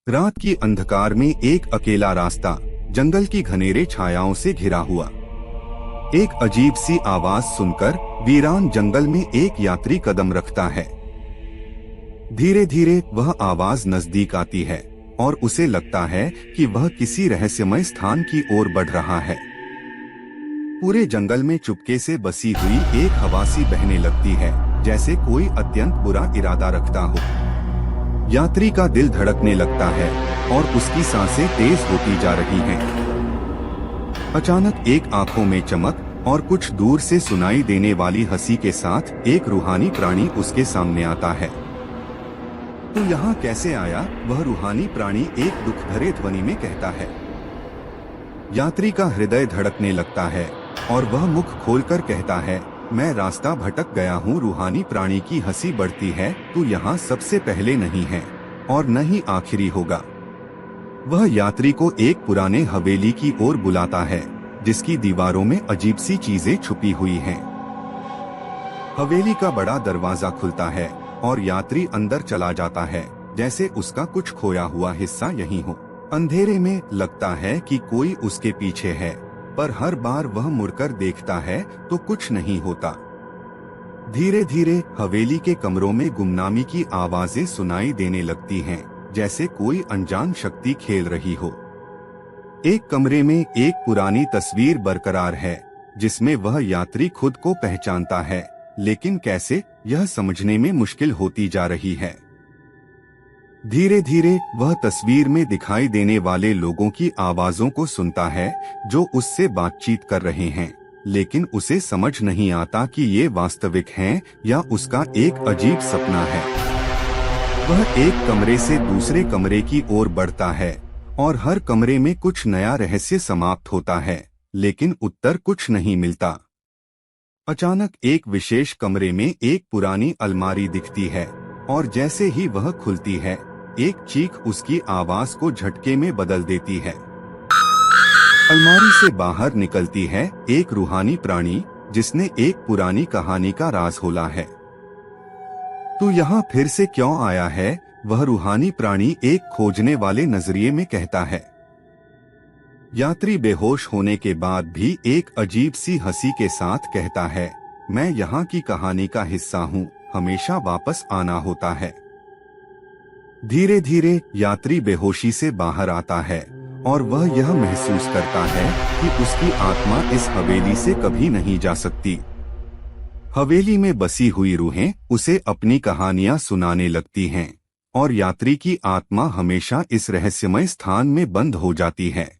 रात की अंधकार में एक अकेला रास्ता जंगल की घनेरे छायाओं से घिरा हुआ। एक अजीब सी आवाज सुनकर वीरान जंगल में एक यात्री कदम रखता है। धीरे धीरे वह आवाज नजदीक आती है और उसे लगता है कि वह किसी रहस्यमय स्थान की ओर बढ़ रहा है। पूरे जंगल में चुपके से बसी हुई एक हवा सी बहने लगती है, जैसे कोई अत्यंत बुरा इरादा रखता हो। यात्री का दिल धड़कने लगता है और उसकी सांसें तेज होती जा रही हैं। अचानक एक आंखों में चमक और कुछ दूर से सुनाई देने वाली हंसी के साथ एक रूहानी प्राणी उसके सामने आता है। "तू यहाँ कैसे आया?" वह रूहानी प्राणी एक दुख भरे ध्वनि में कहता है। यात्री का हृदय धड़कने लगता है और वह मुख खोलकर कहता है, "मैं रास्ता भटक गया हूँ।" रूहानी प्राणी की हंसी बढ़ती है। "तू यहाँ सबसे पहले नहीं है और न ही आखिरी होगा।" वह यात्री को एक पुराने हवेली की ओर बुलाता है, जिसकी दीवारों में अजीब सी चीजें छुपी हुई हैं। हवेली का बड़ा दरवाजा खुलता है और यात्री अंदर चला जाता है, जैसे उसका कुछ खोया हुआ हिस्सा यहीं हो। अंधेरे में लगता है कि कोई उसके पीछे है, पर हर बार वह मुड़कर देखता है तो कुछ नहीं होता। धीरे धीरे हवेली के कमरों में गुमनामी की आवाजें सुनाई देने लगती हैं, जैसे कोई अनजान शक्ति खेल रही हो। एक कमरे में एक पुरानी तस्वीर बरकरार है, जिसमें वह यात्री खुद को पहचानता है, लेकिन कैसे, यह समझने में मुश्किल होती जा रही है। धीरे धीरे वह तस्वीर में दिखाई देने वाले लोगों की आवाजों को सुनता है, जो उससे बातचीत कर रहे हैं, लेकिन उसे समझ नहीं आता कि ये वास्तविक हैं या उसका एक अजीब सपना है। वह एक कमरे से दूसरे कमरे की ओर बढ़ता है और हर कमरे में कुछ नया रहस्य समाप्त होता है, लेकिन उत्तर कुछ नहीं मिलता। अचानक एक विशेष कमरे में एक पुरानी अलमारी दिखती है और जैसे ही वह खुलती है, एक चीख उसकी आवाज को झटके में बदल देती है। अलमारी से बाहर निकलती है एक रूहानी प्राणी, जिसने एक पुरानी कहानी का राज खोला है। "तू यहाँ फिर से क्यों आया है?" वह रूहानी प्राणी एक खोजने वाले नजरिए में कहता है। यात्री बेहोश होने के बाद भी एक अजीब सी हंसी के साथ कहता है, "मैं यहाँ की कहानी का हिस्सा हूँ, हमेशा वापस आना होता है।" धीरे धीरे यात्री बेहोशी से बाहर आता है और वह यह महसूस करता है कि उसकी आत्मा इस हवेली से कभी नहीं जा सकती। हवेली में बसी हुई रूहें उसे अपनी कहानियां सुनाने लगती हैं और यात्री की आत्मा हमेशा इस रहस्यमय स्थान में बंद हो जाती है।